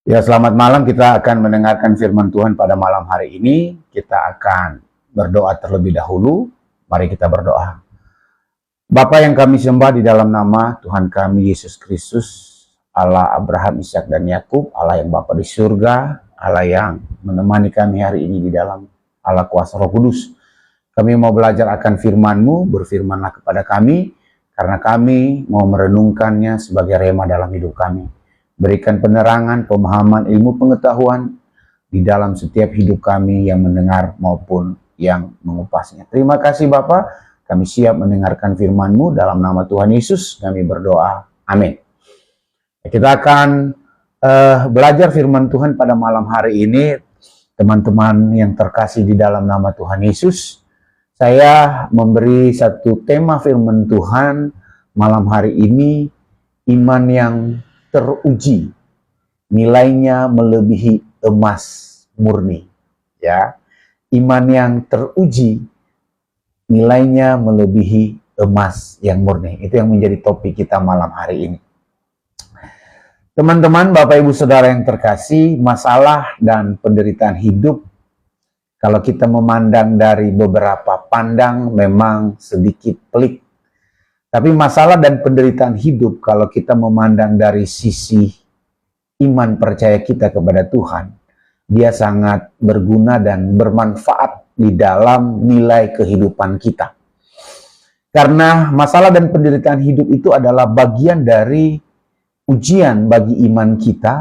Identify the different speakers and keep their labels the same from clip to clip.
Speaker 1: Ya, selamat malam. Kita akan mendengarkan firman Tuhan pada malam hari ini. Kita akan berdoa terlebih dahulu. Mari kita berdoa. Bapa yang kami sembah di dalam nama Tuhan kami Yesus Kristus, Allah Abraham, Ishak dan Yakub, Allah yang Bapa di surga, Allah yang menemani kami hari ini di dalam Allah kuasa Roh Kudus. Kami mau belajar akan firman-Mu, berfirmanlah kepada kami, karena kami mau merenungkannya sebagai rema dalam hidup kami. Berikan penerangan, pemahaman, ilmu pengetahuan di dalam setiap hidup kami yang mendengar maupun yang mengupasnya. Terima kasih Bapa, kami siap mendengarkan firman-Mu dalam nama Tuhan Yesus. Kami berdoa. Amin. Kita akan belajar firman Tuhan pada malam hari ini. Teman-teman yang terkasih di dalam nama Tuhan Yesus, saya memberi satu tema firman Tuhan malam hari ini, iman yang teruji, nilainya melebihi emas murni. Ya, iman yang teruji, nilainya melebihi emas yang murni. Itu yang menjadi topik kita malam hari ini. Teman-teman, Bapak Ibu Saudara yang terkasih, masalah dan penderitaan hidup, kalau kita memandang dari beberapa pandang memang sedikit pelik. Tapi masalah dan penderitaan hidup kalau kita memandang dari sisi iman percaya kita kepada Tuhan, dia sangat berguna dan bermanfaat di dalam nilai kehidupan kita. Karena masalah dan penderitaan hidup itu adalah bagian dari ujian bagi iman kita,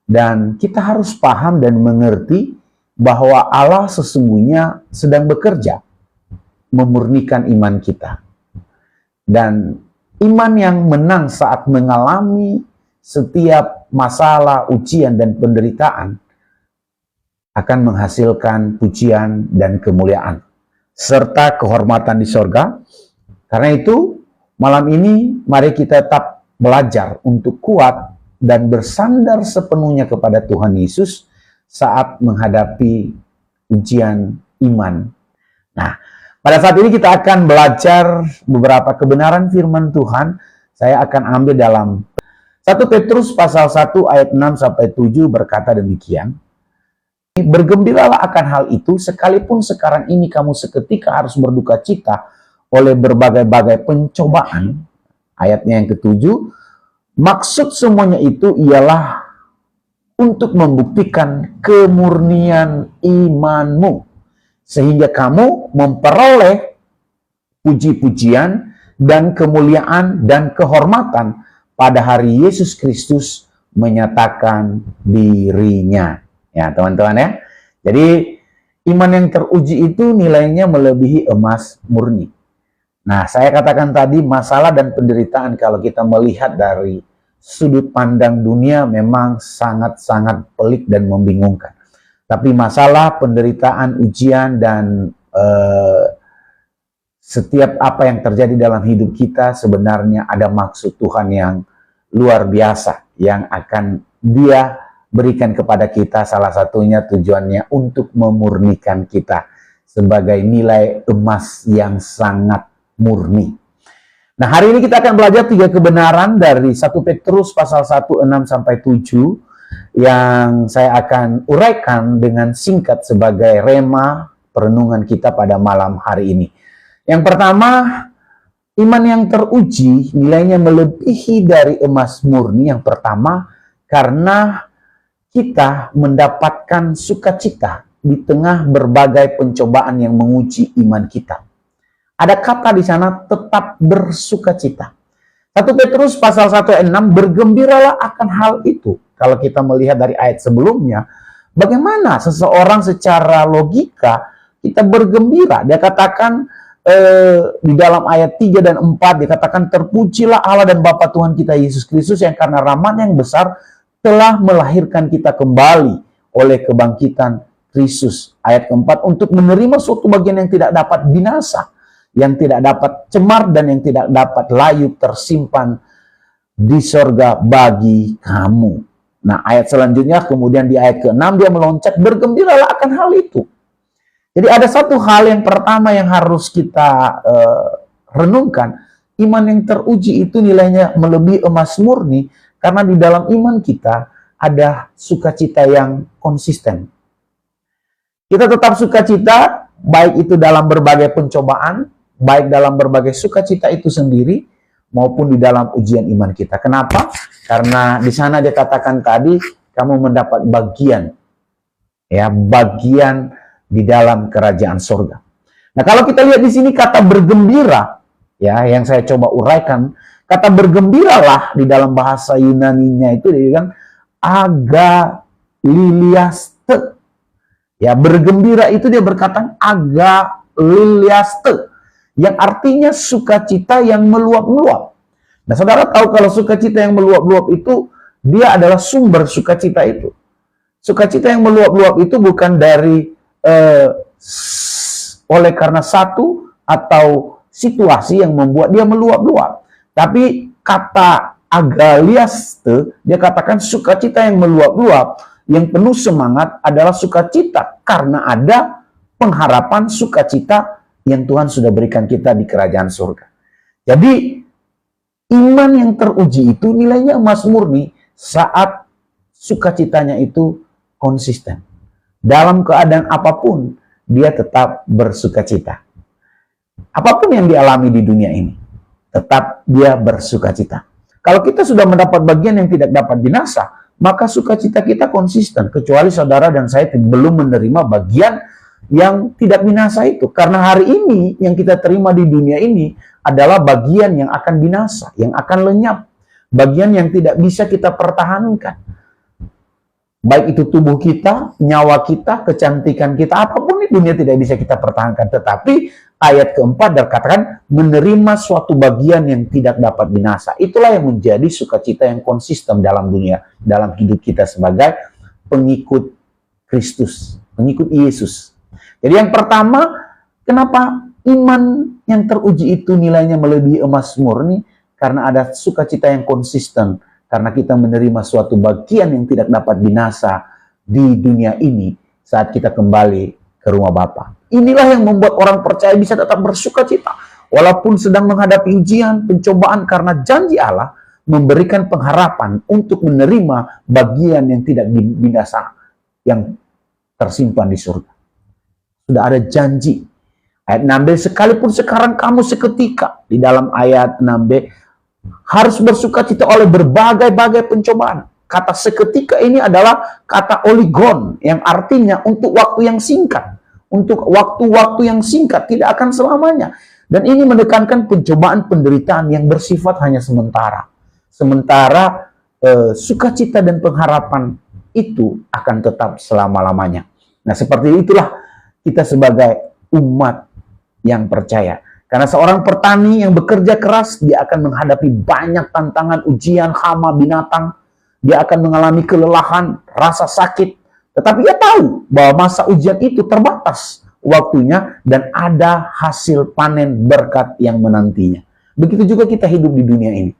Speaker 1: dan kita harus paham dan mengerti bahwa Allah sesungguhnya sedang bekerja memurnikan iman kita. Dan iman yang menang saat mengalami setiap masalah, ujian, dan penderitaan akan menghasilkan pujian dan kemuliaan serta kehormatan di sorga. Karena itu, malam ini mari kita tetap belajar untuk kuat dan bersandar sepenuhnya kepada Tuhan Yesus saat menghadapi ujian iman. Nah, pada saat ini kita akan belajar beberapa kebenaran firman Tuhan. Saya akan ambil dalam 1 Petrus pasal 1 ayat 6-7 berkata demikian. Bergembiralah akan hal itu, sekalipun sekarang ini kamu seketika harus berduka cita oleh berbagai-bagai pencobaan. Ayatnya yang ketujuh, maksud semuanya itu ialah untuk membuktikan kemurnian imanmu, sehingga kamu memperoleh puji-pujian dan kemuliaan dan kehormatan pada hari Yesus Kristus menyatakan dirinya. Ya, teman-teman ya. Jadi, iman yang teruji itu nilainya melebihi emas murni. Nah, saya katakan tadi masalah dan penderitaan kalau kita melihat dari sudut pandang dunia memang sangat-sangat pelik dan membingungkan. Tapi masalah, penderitaan, ujian, dan setiap apa yang terjadi dalam hidup kita sebenarnya ada maksud Tuhan yang luar biasa yang akan Dia berikan kepada kita. Salah satunya tujuannya untuk memurnikan kita sebagai nilai emas yang sangat murni. Nah, hari ini kita akan belajar 3 kebenaran dari 1 Petrus pasal 1, 6-7 yang saya akan uraikan dengan singkat sebagai rema perenungan kita pada malam hari ini. Yang pertama, iman yang teruji nilainya melebihi dari emas murni. Yang pertama, karena kita mendapatkan sukacita di tengah berbagai pencobaan yang menguji iman kita. Ada kata di sana, tetap bersukacita. 1 Petrus pasal 1 ayat 6, bergembiralah akan hal itu. Kalau kita melihat dari ayat sebelumnya, bagaimana seseorang secara logika kita bergembira. Dia katakan di dalam ayat 3 dan 4, dikatakan terpujilah Allah dan Bapa Tuhan kita Yesus Kristus yang karena rahmat-Nya yang besar telah melahirkan kita kembali oleh kebangkitan Kristus. Ayat keempat, untuk menerima suatu bagian yang tidak dapat binasa, yang tidak dapat cemar, dan yang tidak dapat layu tersimpan di sorga bagi kamu. Nah, ayat selanjutnya, kemudian di ayat ke-6 dia meloncat, bergembiralah akan hal itu. Jadi ada satu hal yang pertama yang harus kita renungkan. Iman yang teruji itu nilainya melebihi emas murni, karena di dalam iman kita ada sukacita yang konsisten. Kita tetap sukacita, baik itu dalam berbagai pencobaan, baik dalam berbagai sukacita itu sendiri, maupun di dalam ujian iman kita. Kenapa? Karena di sana dia katakan tadi, kamu mendapat bagian, ya, bagian di dalam kerajaan surga. Nah, kalau kita lihat di sini kata bergembira, ya, yang saya coba uraikan, kata bergembiralah di dalam bahasa Yunaninya itu dia bilang agaliliaste. Ya, bergembira itu dia berkata agaliliaste, yang artinya sukacita yang meluap-luap. Nah, saudara tahu kalau sukacita yang meluap-luap itu, dia adalah sumber sukacita itu. Sukacita yang meluap-luap itu bukan dari oleh karena satu atau situasi yang membuat dia meluap-luap. Tapi kata agaliaste, dia katakan sukacita yang meluap-luap, yang penuh semangat adalah sukacita karena ada pengharapan sukacita yang Tuhan sudah berikan kita di kerajaan surga. Jadi iman yang teruji itu nilainya emas murni saat sukacitanya itu konsisten. Dalam keadaan apapun dia tetap bersukacita. Apapun yang dialami di dunia ini, tetap dia bersukacita. Kalau kita sudah mendapat bagian yang tidak dapat binasa, maka sukacita kita konsisten, kecuali saudara dan saya belum menerima bagian yang tidak binasa itu. Karena hari ini yang kita terima di dunia ini adalah bagian yang akan binasa, yang akan lenyap, bagian yang tidak bisa kita pertahankan. Baik itu tubuh kita, nyawa kita, kecantikan kita, apapun di dunia tidak bisa kita pertahankan. Tetapi ayat keempat dikatakan menerima suatu bagian yang tidak dapat binasa. Itulah yang menjadi sukacita yang konsisten dalam dunia, dalam hidup kita sebagai pengikut Kristus, pengikut Yesus. Jadi yang pertama, kenapa iman yang teruji itu nilainya melebihi emas murni? Karena ada sukacita yang konsisten. Karena kita menerima suatu bagian yang tidak dapat binasa di dunia ini saat kita kembali ke rumah Bapa. Inilah yang membuat orang percaya bisa tetap bersukacita walaupun sedang menghadapi ujian, pencobaan, karena janji Allah memberikan pengharapan untuk menerima bagian yang tidak binasa yang tersimpan di surga. Sudah ada janji. Ayat 6b, sekalipun sekarang kamu seketika, di dalam ayat 6b, harus bersukacita oleh berbagai-bagai pencobaan. Kata seketika ini adalah kata oligon, yang artinya untuk waktu yang singkat. Untuk waktu-waktu yang singkat, tidak akan selamanya. Dan ini menekankan pencobaan penderitaan yang bersifat hanya sementara. Sementara sukacita dan pengharapan itu akan tetap selama-lamanya. Nah, seperti itulah kita sebagai umat yang percaya. Karena seorang petani yang bekerja keras, dia akan menghadapi banyak tantangan, ujian, hama, binatang. Dia akan mengalami kelelahan, rasa sakit. Tetapi ia tahu bahwa masa ujian itu terbatas waktunya dan ada hasil panen berkat yang menantinya. Begitu juga kita hidup di dunia ini.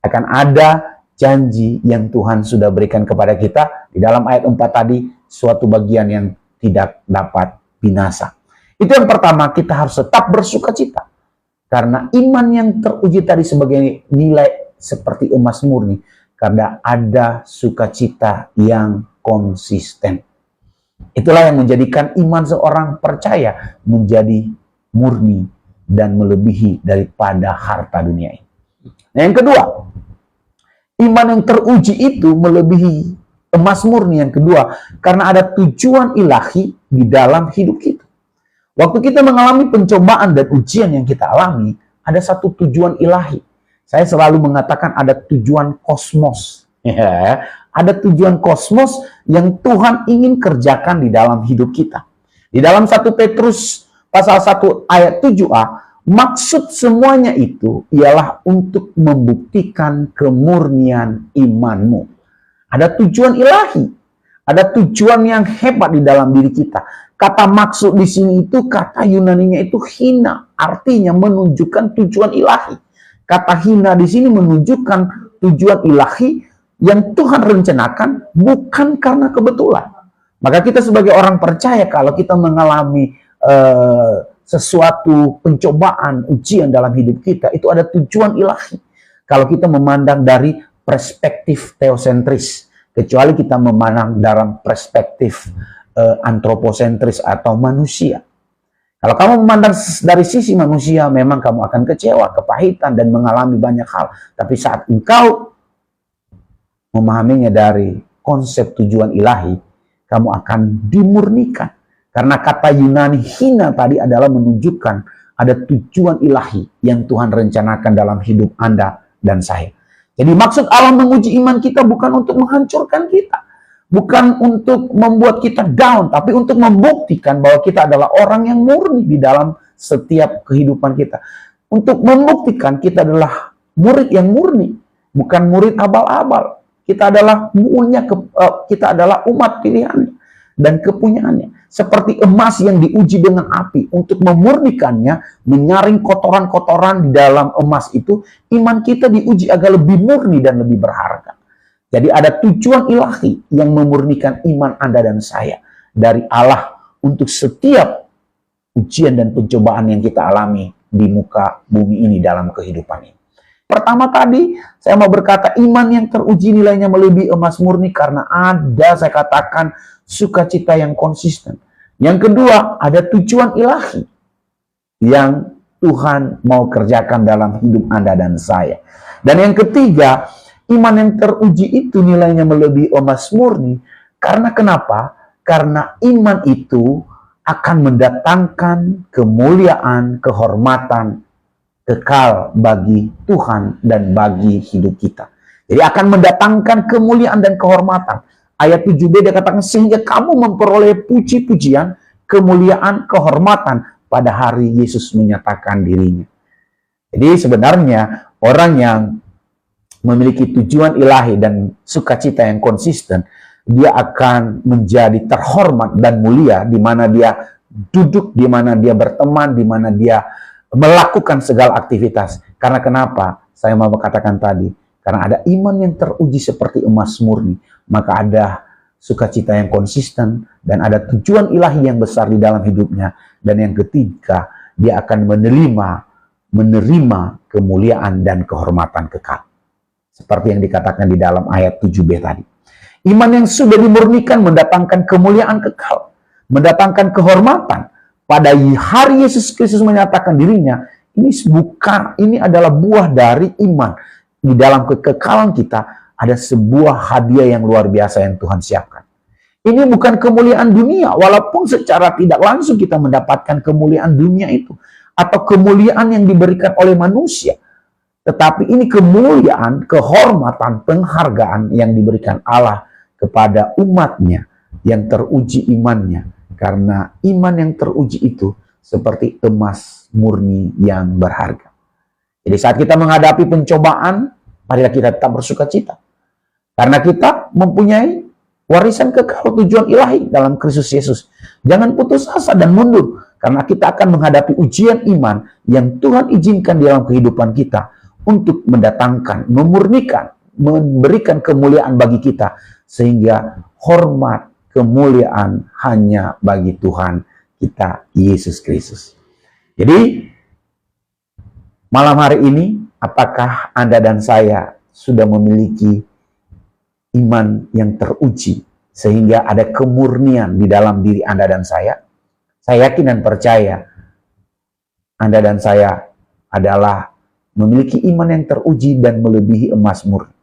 Speaker 1: Akan ada janji yang Tuhan sudah berikan kepada kita. Di dalam ayat 4 tadi, suatu bagian yang tidak dapat binasa. Itu yang pertama, kita harus tetap bersukacita. Karena iman yang teruji tadi sebagai nilai seperti emas murni. Karena ada sukacita yang konsisten. Itulah yang menjadikan iman seorang percaya menjadi murni dan melebihi daripada harta dunia ini. Nah, yang kedua, iman yang teruji itu melebihi emas murni yang kedua. Karena ada tujuan ilahi di dalam hidup kita. Waktu kita mengalami pencobaan dan ujian yang kita alami, ada satu tujuan ilahi. Saya selalu mengatakan ada tujuan kosmos. Ya, ada tujuan kosmos yang Tuhan ingin kerjakan di dalam hidup kita. Di dalam 1 Petrus pasal 1 ayat 7a, maksud semuanya itu ialah untuk membuktikan kemurnian imanmu. Ada tujuan ilahi. Ada tujuan yang hebat di dalam diri kita. Kata maksud di sini itu, kata Yunaninya itu hina, artinya menunjukkan tujuan ilahi. Kata hina di sini menunjukkan tujuan ilahi yang Tuhan rencanakan bukan karena kebetulan. Maka kita sebagai orang percaya kalau kita mengalami sesuatu pencobaan, ujian dalam hidup kita, itu ada tujuan ilahi. Kalau kita memandang dari perspektif teosentris, kecuali kita memandang dalam perspektif antroposentris atau manusia. Kalau kamu memandang dari sisi manusia, memang kamu akan kecewa, kepahitan, dan mengalami banyak hal. Tapi saat engkau memahaminya dari konsep tujuan ilahi, kamu akan dimurnikan. Karena kata Yunani hina tadi adalah menunjukkan ada tujuan ilahi yang Tuhan rencanakan dalam hidup Anda dan saya. Jadi maksud Allah menguji iman kita bukan untuk menghancurkan kita. Bukan untuk membuat kita down, tapi untuk membuktikan bahwa kita adalah orang yang murni di dalam setiap kehidupan kita. Untuk membuktikan kita adalah murid yang murni, bukan murid abal-abal. Kita adalah kita adalah umat pilihannya dan kepunyaannya. Seperti emas yang diuji dengan api, untuk memurnikannya, menyaring kotoran-kotoran di dalam emas itu, iman kita diuji agar lebih murni dan lebih berharga. Jadi ada tujuan ilahi yang memurnikan iman Anda dan saya dari Allah untuk setiap ujian dan pencobaan yang kita alami di muka bumi ini dalam kehidupan ini. Pertama tadi, saya mau berkata iman yang teruji nilainya melebihi emas murni karena ada, saya katakan, sukacita yang konsisten. Yang kedua, ada tujuan ilahi yang Tuhan mau kerjakan dalam hidup Anda dan saya. Dan yang ketiga, iman yang teruji itu nilainya melebihi emas murni. Karena kenapa? Karena iman itu akan mendatangkan kemuliaan, kehormatan, kekal bagi Tuhan dan bagi hidup kita. Jadi akan mendatangkan kemuliaan dan kehormatan. Ayat 7b dia katakan, sehingga kamu memperoleh puji-pujian, kemuliaan, kehormatan pada hari Yesus menyatakan dirinya. Jadi sebenarnya orang yang memiliki tujuan ilahi dan sukacita yang konsisten, dia akan menjadi terhormat dan mulia di mana dia duduk, di mana dia berteman, di mana dia melakukan segala aktivitas. Karena kenapa? Saya mau katakan tadi, karena ada iman yang teruji seperti emas murni, maka ada sukacita yang konsisten dan ada tujuan ilahi yang besar di dalam hidupnya. Dan yang ketiga, dia akan menerima kemuliaan dan kehormatan kekal. Seperti yang dikatakan di dalam ayat 7b tadi. Iman yang sudah dimurnikan mendatangkan kemuliaan kekal, mendatangkan kehormatan. Pada hari Yesus Kristus menyatakan dirinya, ini adalah buah dari iman. Di dalam kekekalan kita ada sebuah hadiah yang luar biasa yang Tuhan siapkan. Ini bukan kemuliaan dunia, walaupun secara tidak langsung kita mendapatkan kemuliaan dunia itu, atau kemuliaan yang diberikan oleh manusia. Tetapi ini kemuliaan, kehormatan, penghargaan yang diberikan Allah kepada umatnya yang teruji imannya. Karena iman yang teruji itu seperti emas murni yang berharga. Jadi saat kita menghadapi pencobaan, marilah kita tetap bersuka cita. Karena kita mempunyai warisan kekal tujuan ilahi dalam Kristus Yesus. Jangan putus asa dan mundur. Karena kita akan menghadapi ujian iman yang Tuhan izinkan di dalam kehidupan kita untuk mendatangkan, memurnikan, memberikan kemuliaan bagi kita. Sehingga hormat, kemuliaan hanya bagi Tuhan kita, Yesus Kristus. Jadi, malam hari ini, apakah Anda dan saya sudah memiliki iman yang teruji, sehingga ada kemurnian di dalam diri Anda dan saya? Saya yakin dan percaya, Anda dan saya adalah memiliki iman yang teruji dan melebihi emas murni.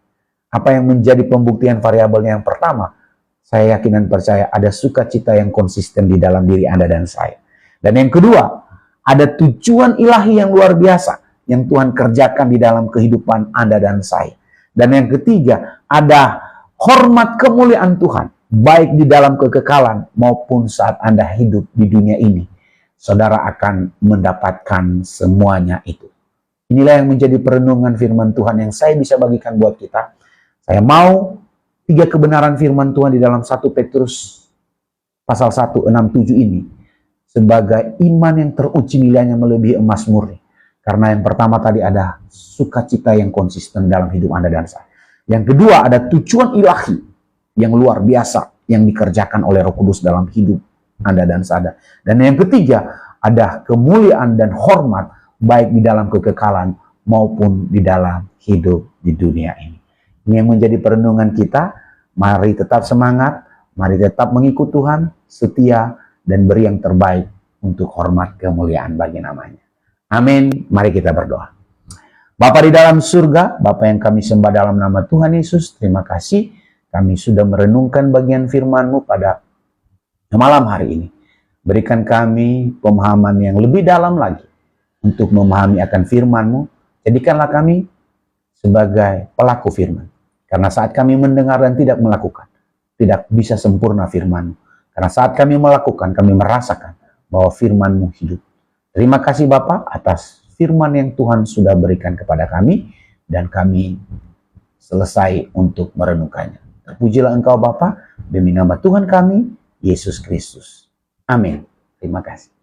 Speaker 1: Apa yang menjadi pembuktian variabelnya yang pertama? Saya yakin dan percaya ada sukacita yang konsisten di dalam diri Anda dan saya. Dan yang kedua, ada tujuan ilahi yang luar biasa yang Tuhan kerjakan di dalam kehidupan Anda dan saya. Dan yang ketiga, ada hormat kemuliaan Tuhan, baik di dalam kekekalan maupun saat Anda hidup di dunia ini. Saudara akan mendapatkan semuanya itu. Inilah yang menjadi perenungan firman Tuhan yang saya bisa bagikan buat kita. Saya mau 3 kebenaran firman Tuhan di dalam 1 Petrus pasal 1, 6, 7 ini sebagai iman yang teruji nilainya melebihi emas murni. Karena yang pertama tadi ada sukacita yang konsisten dalam hidup Anda dan saya. Yang kedua ada tujuan ilahi yang luar biasa yang dikerjakan oleh Roh Kudus dalam hidup Anda dan saya. Dan yang ketiga ada kemuliaan dan hormat baik di dalam kekekalan maupun di dalam hidup di dunia ini. Ini yang menjadi perenungan kita Mari tetap semangat, mari tetap mengikut Tuhan, setia, dan beri yang terbaik untuk hormat kemuliaan bagi namanya. Amin. Mari kita berdoa. Bapa di dalam surga, Bapa yang kami sembah dalam nama Tuhan Yesus, terima kasih kami sudah merenungkan bagian firman-Mu pada malam hari ini. Berikan kami pemahaman yang lebih dalam lagi untuk memahami akan firman-Mu. Jadikanlah kami sebagai pelaku firman. Karena saat kami mendengar dan tidak melakukan, tidak bisa sempurna firman-Mu. Karena saat kami melakukan, kami merasakan bahwa firman-Mu hidup. Terima kasih Bapa atas firman yang Tuhan sudah berikan kepada kami, dan kami selesai untuk merenungkannya. Terpujilah Engkau Bapa, demi nama Tuhan kami, Yesus Kristus. Amin. Terima kasih.